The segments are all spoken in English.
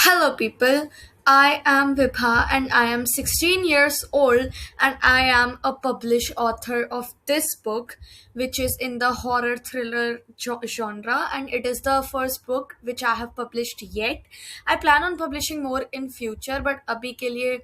Hello, people. I am Vibha and I am 16 years old and I am a published author of this book, which is in the horror thriller genre, and it is the first book which I have published yet. I plan on publishing more in future, but abhi ke liye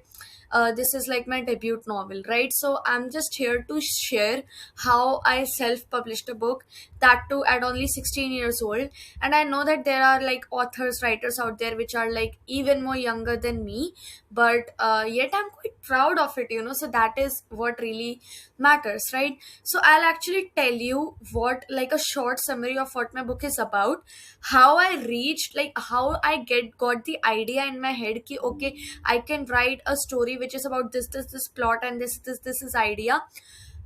this is like my debut novel, right? So I'm just here to share how I self published a book, that too at only 16 years old. And I know that there are like authors, writers out there which are like even more younger than me, but yet I'm quite proud of it. So that is what really matters, right? So I'll actually tell you what, like, a short summary of what my book is about, how I reached, like, how I got the idea in my head ki okay, I can write a story which is about this plot and this is idea.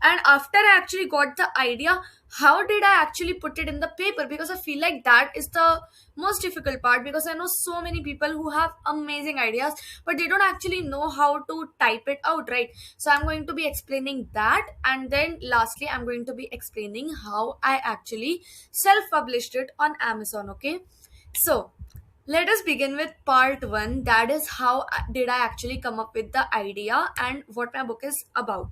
And after I actually got the idea, how did I actually put it in the paper? Because I feel like that is the most difficult part, because I know so many people who have amazing ideas but they don't actually know how to type it out, right? So I'm going to be explaining that, and then lastly I'm going to be explaining how I actually self published it on Amazon. Okay, so let us begin with part one. That is, how did I actually come up with the idea and what my book is about.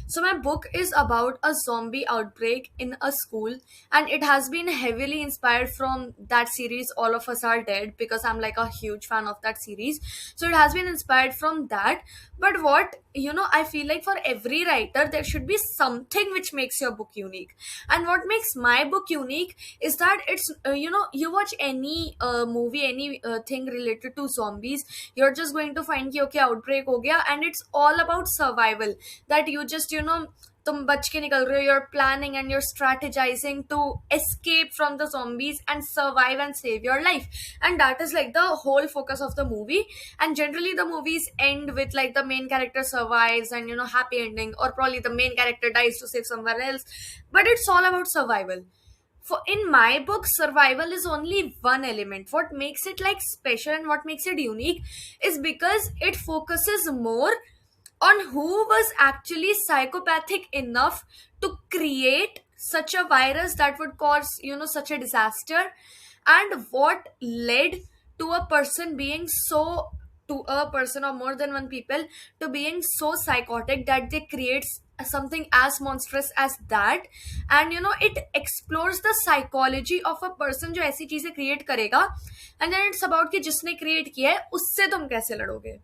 So, my book is about a zombie outbreak in a school, and it has been heavily inspired from that series, All of Us Are Dead, because I'm like a huge fan of that series. So, it has been inspired from that. But I feel like for every writer, there should be something which makes your book unique. And what makes my book unique is that you watch any movie, any thing related to zombies, you're just going to find कि okay, outbreak हो गया, and it's all about survival. That you just तुम बच के निकल रहे हो, you're planning and you're strategizing to escape from the zombies and survive and save your life. And that is like the whole focus of the movie. And generally the movies end with like the main character survives and happy ending, or probably the main character dies to save someone else. But it's all about survival. For in my book, survival is only one element. What makes it like special and what makes it unique is because it focuses more on who was actually psychopathic enough to create such a virus that would cause such a disaster, and what led to a person being so to a person or more than one people to being so psychotic that they create something as monstrous as that. And it explores the psychology of a person जो ऐसी चीजें create करेगा, and then it's about कि जिसने create किया है उससे तुम कैसे लड़ोगे.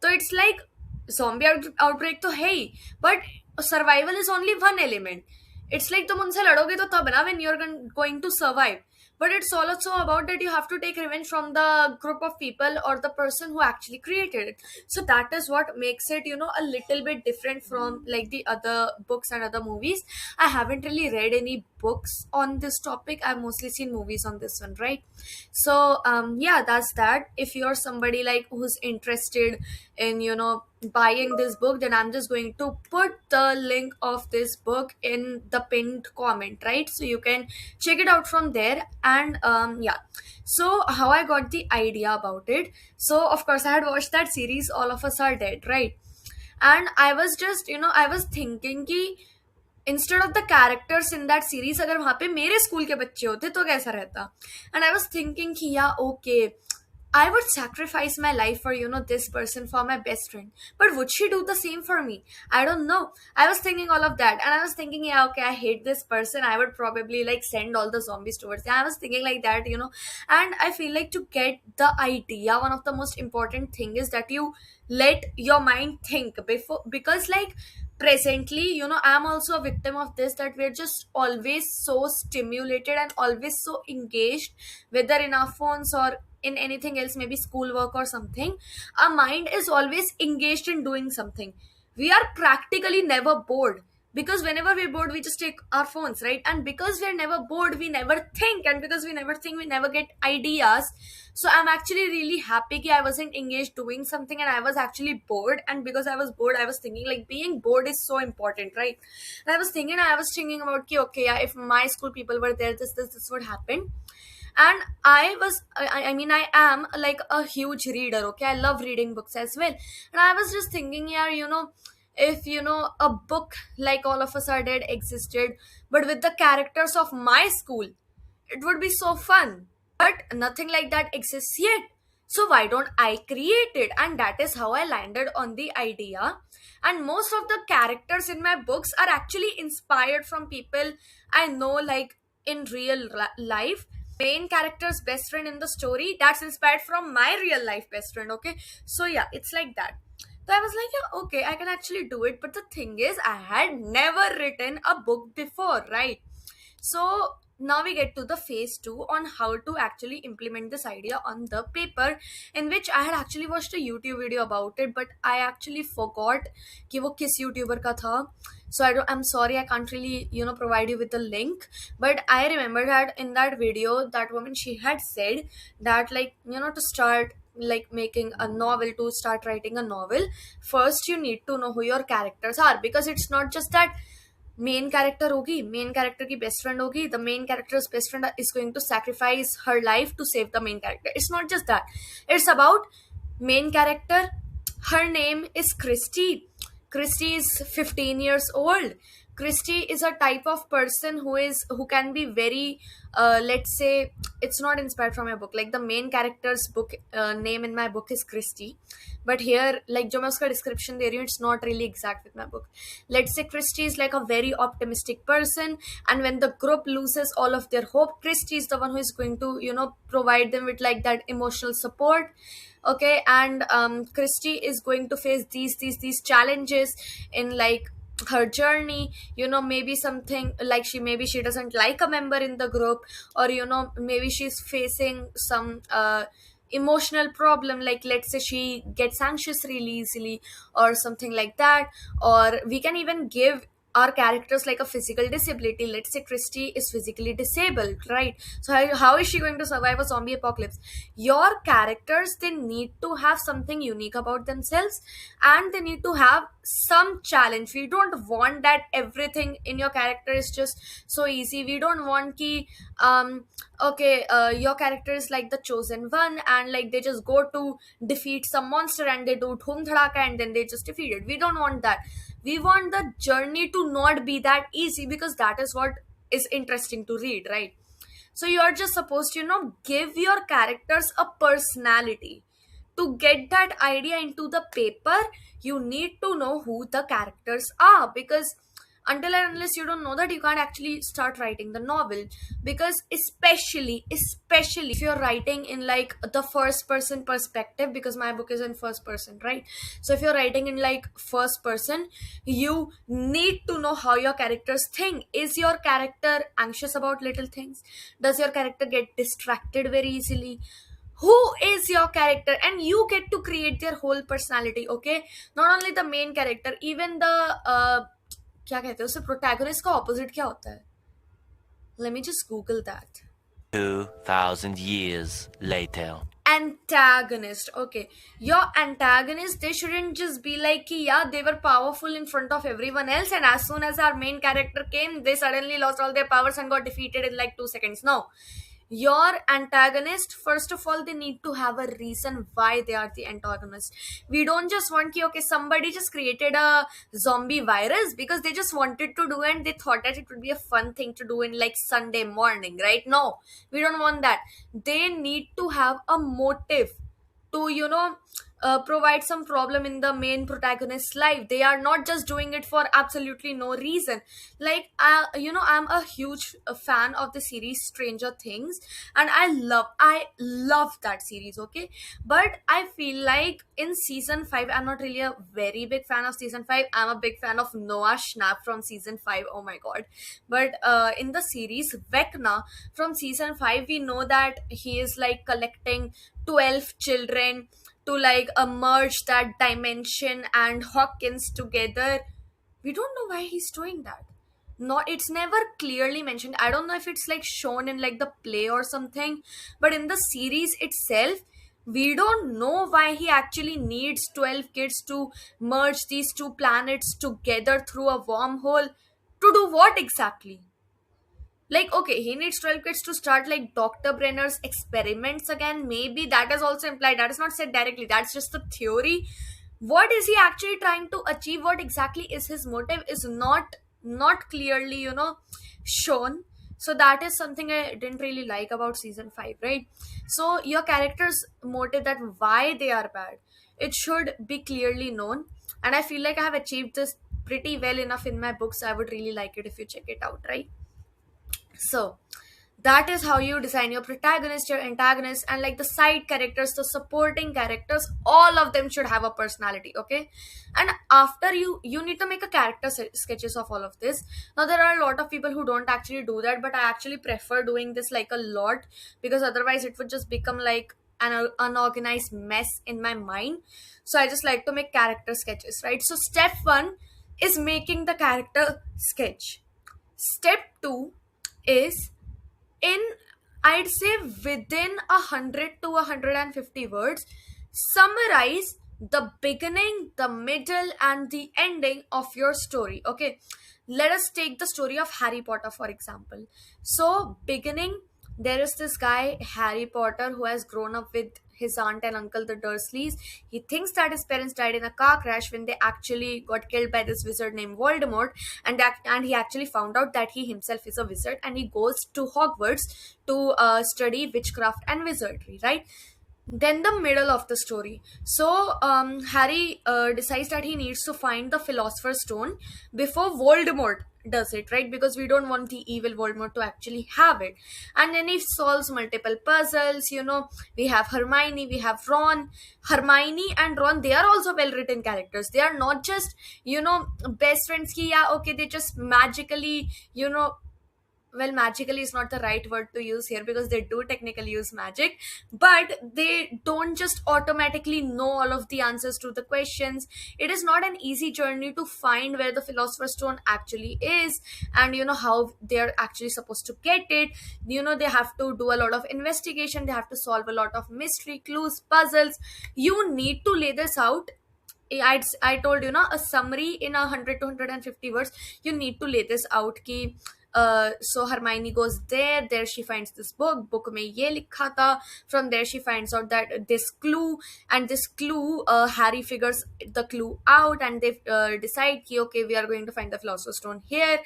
तो इट्स लाइक zombie outbreak तो है ही, but survival is only one element. It's like तुम उनसे लड़ोगे तो तब ना, when you're going to survive. But it's also about that you have to take revenge from the group of people or the person who actually created it. So that is what makes it a little bit different from like the other books and other movies. I haven't really read any books on this topic. I've mostly seen movies on this one, right? So yeah, that's that. If you're somebody like who's interested in buying this book, then I'm just going to put the link of this book in the pinned comment, right? So you can check it out from there. And yeah, so how I got the idea about it. So of course I had watched that series, All of Us Are Dead, right? And I was just I was thinking कि instead of the characters in that series, अगर वहां पे मेरे school के बच्चे होते तो कैसा रहता. एंड आई वॉज थिंकिंग कि या okay, I would sacrifice my life for this person, for my best friend. But would she do the same for me? I don't know. I was thinking all of that, and I was thinking, yeah, okay, I hate this person. I would probably like send all the zombies towards them. I was thinking like that. And I feel like to get the idea, one of the most important thing is that you let your mind think before, because like presently I'm also a victim of this, that we're just always so stimulated and always so engaged, whether in our phones or in anything else, maybe schoolwork or something. Our mind is always engaged in doing something. We are practically never bored, because whenever we're bored we just take our phones, right? And because we're never bored we never think, and because we never think we never get ideas. So I'm actually really happy that I wasn't engaged doing something and I was actually bored. And because I was bored, I was thinking like being bored is so important, right? And I was thinking about okay, yeah, if my school people were there, this would happen. And I mean I am like a huge reader. Okay, I love reading books as well. And I was just thinking, yeah, if a book like All of Us Are Dead existed, but with the characters of my school, it would be so fun. But nothing like that exists yet. So why don't I create it? And that is how I landed on the idea. And most of the characters in my books are actually inspired from people I know, like in real life. Main character's best friend in the story, that's inspired from my real life best friend. Okay, so yeah, it's like that. So I was like, yeah, okay, I can actually do it. But the thing is, I had never written a book before, right? So now we get to the phase two on how to actually implement this idea on the paper, in which I had actually watched a YouTube video about it, but I actually forgot कि वो किस YouTuber का था. So I'm sorry, I can't really provide you with the link, but I remember that in that video, that woman, she had said that, like, to start like making a novel, to start writing a novel, first you need to know who your characters are, because it's not just that main character होगी, main character की best friend होगी, the main character's best friend is going to sacrifice her life to save the main character. It's not just that, it's about main character. Her name is Christy. Christy is 15 years old. Christy is a type of person who can be very, let's say, it's not inspired from my book. Like the main character's book name in my book is Christy, but here, like जो मैं उसका description दे रही हूँ, it's not really exact with my book. Let's say Christy is like a very optimistic person, and when the group loses all of their hope, Christy is the one who is going to provide them with like that emotional support. Okay, and Christy is going to face these challenges in like her journey. Maybe something like maybe she doesn't like a member in the group, or maybe she's facing some emotional problem, like let's say she gets anxious really easily or something like that. Or we can even give our characters like a physical disability. Let's say Christy is physically disabled, right? So how is she going to survive a zombie apocalypse? Your characters, they need to have something unique about themselves, and they need to have some challenge. We don't want that everything in your character is just so easy. We don't want ki okay, your character is like the chosen one, and like they just go to defeat some monster and they do dhum dhadaka and then they just defeat it. We don't want that. We want the journey to not be that easy, because that is what is interesting to read, right? So you are just supposed to give your characters a personality. To get that idea into the paper, you need to know who the characters are, because until and unless you don't know that, you can't actually start writing the novel. Because especially if you're writing in like the first person perspective, because my book is in first person, right? So if you're writing in like first person, you need to know how your characters think. Is your character anxious about little things? Does your character get distracted very easily? Who is your character? And you get to create their whole personality. Okay, not only the main character, even the क्या कहते हैं उसे, protagonist का opposite क्या होता है? Let me just Google that. 2,000 years later. Antagonist. Okay, your antagonist, they shouldn't just be like yeah, they were powerful in front of everyone else, and as soon as our main character came, they suddenly lost all their powers and got defeated in like 2 seconds. No, your antagonist, first of all, they need to have a reason why they are the antagonist. We don't just want okay, somebody just created a zombie virus because they just wanted to do it and they thought that it would be a fun thing to do in like Sunday morning, right? No, we don't want that. They need to have a motive to provide some problem in the main protagonist's life. They are not just doing it for absolutely no reason. Like I'm a huge fan of the series Stranger Things, and I love that series. Okay, but I feel like in season 5, I'm not really a very big fan of season 5. I'm a big fan of Noah Schnapp from season 5. Oh my god. But in the series Vecna from season 5, we know that he is like collecting 12 children to like merge that dimension and Hawkins together. We don't know why he's doing that. Not, it's never clearly mentioned. I don't know if it's like shown in like the play or something, but in the series itself, we don't know why he actually needs 12 kids to merge these two planets together through a wormhole. To do what exactly? Like, okay, he needs 12 kids to start like Dr. Brenner's experiments again. Maybe that is also implied. That is not said directly. That's just the theory. What is he actually trying to achieve? What exactly is his motive is not clearly, shown. So that is something I didn't really like about season 5, right? So your character's motive, that why they are bad, it should be clearly known. And I feel like I have achieved this pretty well enough in my books. I would really like it if you check it out, right? So that is how you design your protagonist, your antagonist, and like the side characters, the supporting characters, all of them should have a personality, okay? And after you need to make a character sketches of all of this. Now there are a lot of people who don't actually do that, but I actually prefer doing this like a lot, because otherwise it would just become like an unorganized mess in my mind. So I just like to make character sketches, right? So step 1 is making the character sketch. Step 2 is, in, I'd say, within 100 to 150 words, summarize the beginning, the middle, and the ending of your story. Okay, let us take the story of Harry Potter for example. So beginning, there is this guy Harry Potter who has grown up with his aunt and uncle, the Dursleys. He thinks that his parents died in a car crash when they actually got killed by this wizard named Voldemort, and he actually found out that he himself is a wizard, and he goes to Hogwarts to study witchcraft and wizardry, right? Then the middle of the story. So Harry decides that he needs to find the Philosopher's Stone before Voldemort does it, right? Because we don't want the evil Voldemort to actually have it. And then he solves multiple puzzles. We have Hermione, we have Ron. Hermione and Ron, they are also well written characters. They are not just best friends ki, yeah, okay, they just magically, well, magically is not the right word to use here, because they do technically use magic, but they don't just automatically know all of the answers to the questions. It is not an easy journey to find where the Philosopher's Stone actually is, and how they're actually supposed to get it. They have to do a lot of investigation, they have to solve a lot of mystery clues, puzzles. You need to lay this out. I told you, a summary in 100 to 150 words. You need to lay this out ki, so Hermione goes there she finds this book mein ye likha tha. From there she finds out that this clue, and this clue, Harry figures the clue out, and they decide ki, okay, we are going to find the Philosopher's Stone here.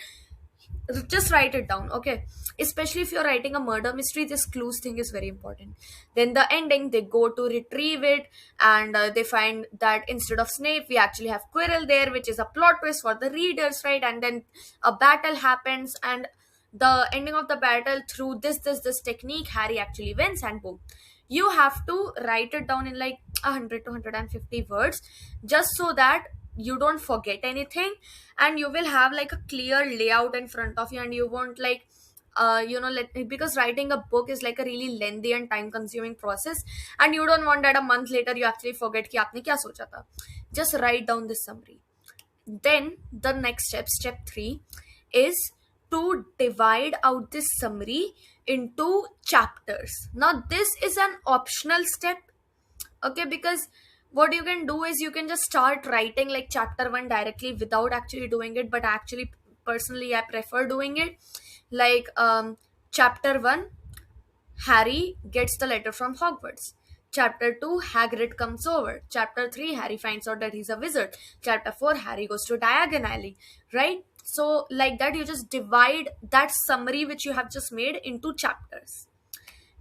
Just write it down, okay? Especially if you're writing a murder mystery, this clues thing is very important. Then the ending, they go to retrieve it, and they find that instead of Snape, we actually have Quirrell there, which is a plot twist for the readers, right? And then a battle happens, and the ending of the battle, through this technique, Harry actually wins, and boom. You have to write it down in like 100 to 150 words, just so that you don't forget anything, and you will have like a clear layout in front of you, and you won't like because writing a book is like a really lengthy and time consuming process, and you don't want that a month later you actually forget ki aapne kya socha tha. Just write down this summary. Then the next step 3, is to divide out this summary into chapters. Now this is an optional step, okay? Because what you can do is you can just start writing like chapter 1 directly without actually doing it, but actually personally I prefer doing it. Like chapter 1, Harry gets the letter from Hogwarts. Chapter 2, Hagrid comes over. Chapter 3, Harry finds out that he's a wizard. Chapter 4, Harry goes to Diagon Alley, right? So like that, you just divide that summary which you have just made into chapters.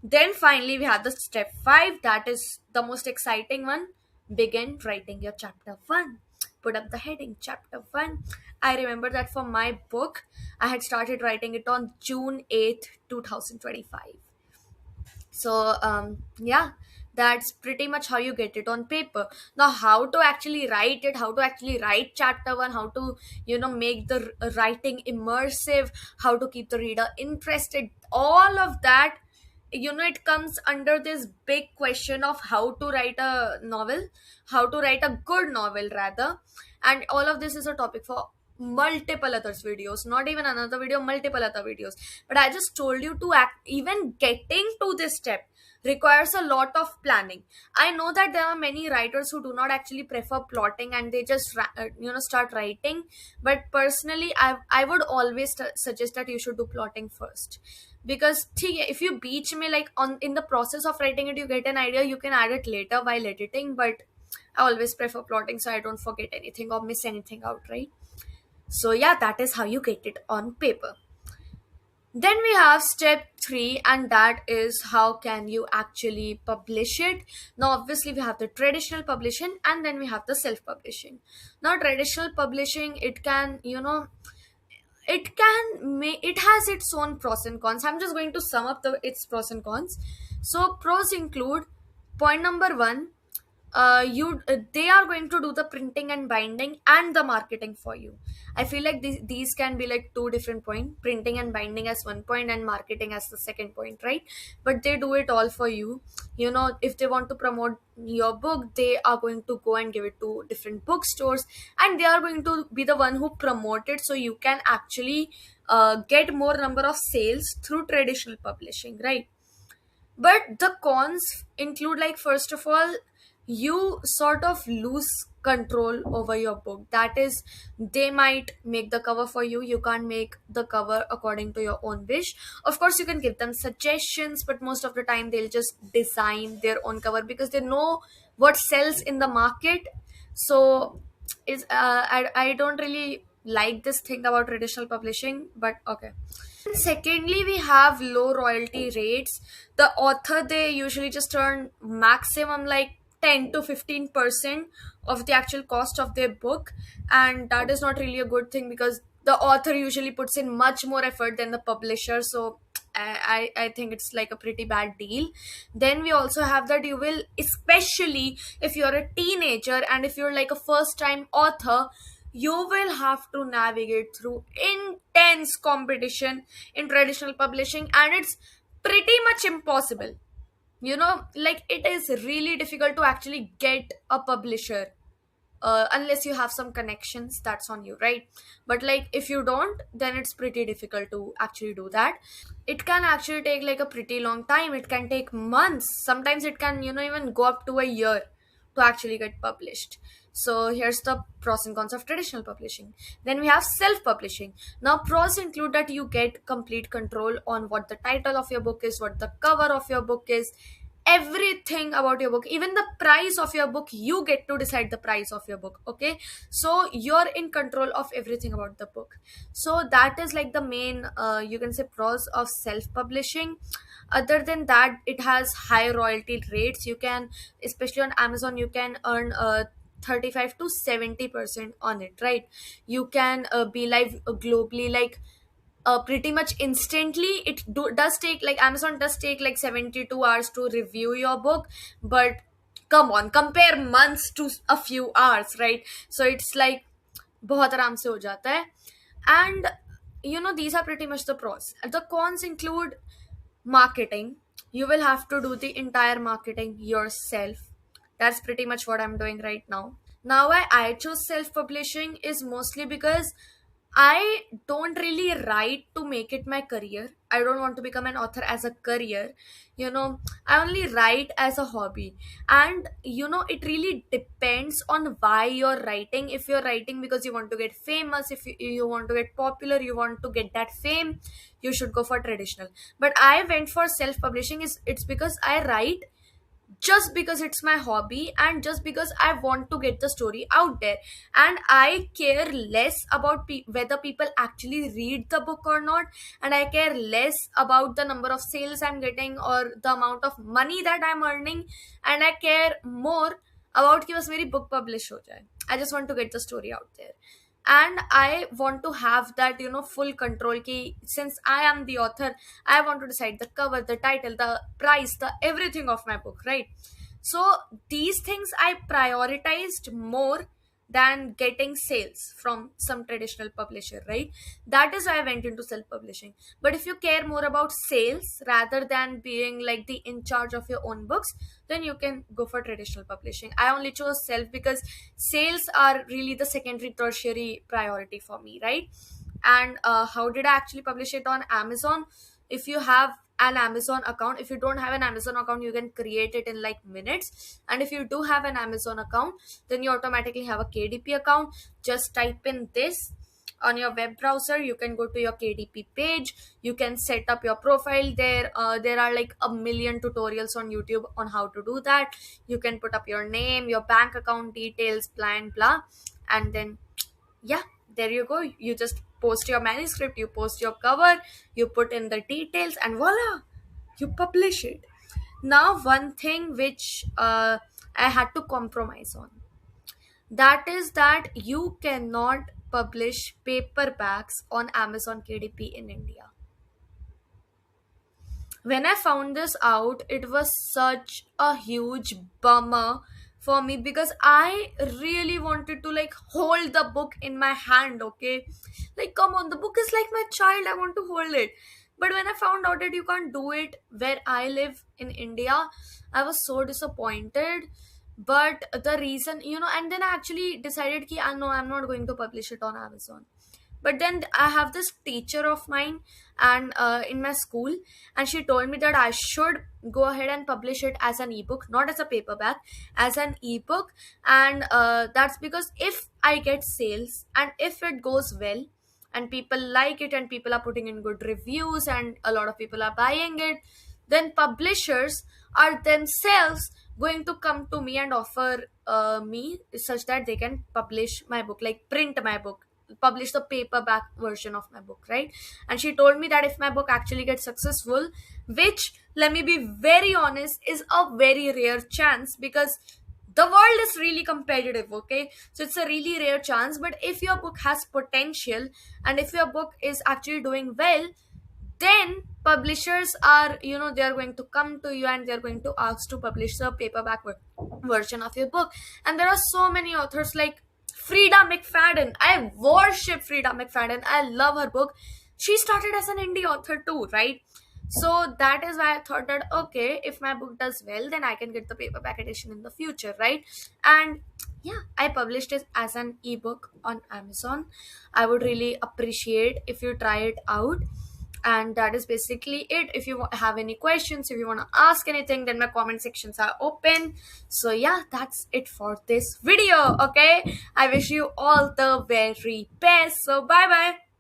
Then finally, we have the step 5, that is the most exciting one. Begin writing your chapter 1. Put up the heading, chapter 1. I remember that for my book, I had started writing it on June 8th, 2025. So yeah, that's pretty much how you get it on paper. Now how to actually write it, how to actually write chapter 1, how to make the writing immersive, how to keep the reader interested, all of that, it comes under this big question of how to write a novel, how to write a good novel rather. And all of this is a topic for multiple other videos, not even another video, multiple other videos. But I just told you to act, even getting to this step requires a lot of planning. I know that there are many writers who do not actually prefer plotting, and they just start writing. But personally, I would always suggest that you should do plotting first. Because if you beach me like on in the process of writing it, you get an idea, you can add it later while editing. But I always prefer plotting, so I don't forget anything or miss anything out, right? So yeah, that is how you get it on paper. Then we have step 3, and that is how can you actually publish it. Now obviously we have the traditional publishing, and then we have the self publishing. Now traditional publishing, it can, it has its own pros and cons. I'm just going to sum up its pros and cons. So pros include, point number 1, you they are going to do the printing and binding and the marketing for you. I feel like these can be like two different point, printing and binding as one point and marketing as the second point, right? But they do it all for you. If they want to promote your book, they are going to go and give it to different bookstores, and they are going to be the one who promote it, so you can actually get more number of sales through traditional publishing, right? But the cons include, like, first of all, you sort of lose control over your book. That is, they might make the cover for you. You can't make the cover according to your own wish. Of course, you can give them suggestions, but most of the time they'll just design their own cover because they know what sells in the market. So I don't really like this thing about traditional publishing, but okay. Secondly, we have low royalty rates. The author, they usually just earn maximum like 10 to 15% of the actual cost of their book, and that is not really a good thing because the author usually puts in much more effort than the publisher. So I think it's like a pretty bad deal. Then we also have that you will, especially if you're a teenager and if you're like a first time author, you will have to navigate through intense competition in traditional publishing, and it's pretty much impossible. Like, it is really difficult to actually get a publisher, unless you have some connections. That's on you, right? But like, if you don't, then it's pretty difficult to actually do that. It can actually take like a pretty long time. It can take months. Sometimes it can, even go up to a year to actually get published. So here's the pros and cons of traditional publishing. Then we have self-publishing. Now pros include that you get complete control on what the title of your book is, what the cover of your book is, everything about your book, even the price of your book. You get to decide the price of your book, okay? So you're in control of everything about the book. So that is like the main, you can say, pros of self-publishing. Other than that, it has high royalty rates. You can, especially on Amazon, you can earn 35 to 70% on it, right? You can be live globally, like, pretty much instantly. Does take, like, Amazon does take like 72 hours to review your book, but come on, compare months to a few hours, right? So it's like बहुत आराम से हो जाता है. And these are pretty much the pros. The cons include marketing. You will have to do the entire marketing yourself. That's pretty much what I'm doing right now. Why I chose self-publishing is mostly because I don't really write to make it my career. I don't want to become an author as a career. I only write as a hobby. And it really depends on why you're writing. If you're writing because you want to get famous, if you want to get popular, you want to get that fame, you should go for traditional. But I went for self-publishing. It's because I write just because it's my hobby and just because I want to get the story out there, and I care less about whether people actually read the book or not, and I care less about the number of sales I'm getting or the amount of money that I'm earning, and I care more about कि बस मेरी book publish हो जाए. I just want to get the story out there, and I want to have that full control ki, since I am the author, I want to decide the cover, the title, the price, the everything of my book, right? So these things I prioritized more than getting sales from some traditional publisher, right? That is why I went into self publishing. But if you care more about sales rather than being like the in charge of your own books, then you can go for traditional publishing. I only chose self because sales are really the secondary tertiary priority for me, right? And how did I actually publish it on Amazon? If you have an Amazon account, if you don't have an Amazon account, you can create it in like minutes. And if you do have an Amazon account, then you automatically have a KDP account. Just type in this on your web browser. You can go to your KDP page. You can set up your profile there. There are like a million tutorials on YouTube on how to do that. You can put up your name, your bank account details, blah and blah, and then yeah, there you go. You just post your manuscript, you post your cover, you put in the details, and voila, you publish it. Now, one thing which I had to compromise on, that is that you cannot publish paperbacks on Amazon KDP in India. When I found this out, it was such a huge bummer for me because I really wanted to like hold the book in my hand, okay? Like, come on, the book is like my child, I want to hold it. But when I found out that you can't do it where I live in India, I was so disappointed. But the reason, and then I actually decided ki, no, I'm not going to publish it on Amazon. But then I have this teacher of mine and in my school, and she told me that I should go ahead and publish it as an ebook, not as a paperback, as an ebook. And that's because if I get sales and if it goes well and people like it and people are putting in good reviews and a lot of people are buying it, then publishers are themselves going to come to me and offer me such that they can publish my book, like print my book, publish the paperback version of my book, right? And she told me that if my book actually gets successful, which, let me be very honest, is a very rare chance because the world is really competitive, okay? So it's a really rare chance. But if your book has potential and if your book is actually doing well, then publishers are, they are going to come to you and they are going to ask to publish the paperback version of your book. And there are so many authors like Frida McFadden. I worship Frida McFadden, I love her book. She started as an indie author too, right? So that is why I thought that, okay, if my book does well, then I can get the paperback edition in the future, right? And yeah, I published it as an ebook on Amazon. I would really appreciate if you try it out. And that is basically it. If you have any questions, if you want to ask anything, then my comment sections are open. So yeah, that's it for this video. Okay, I wish you all the very best. So bye bye.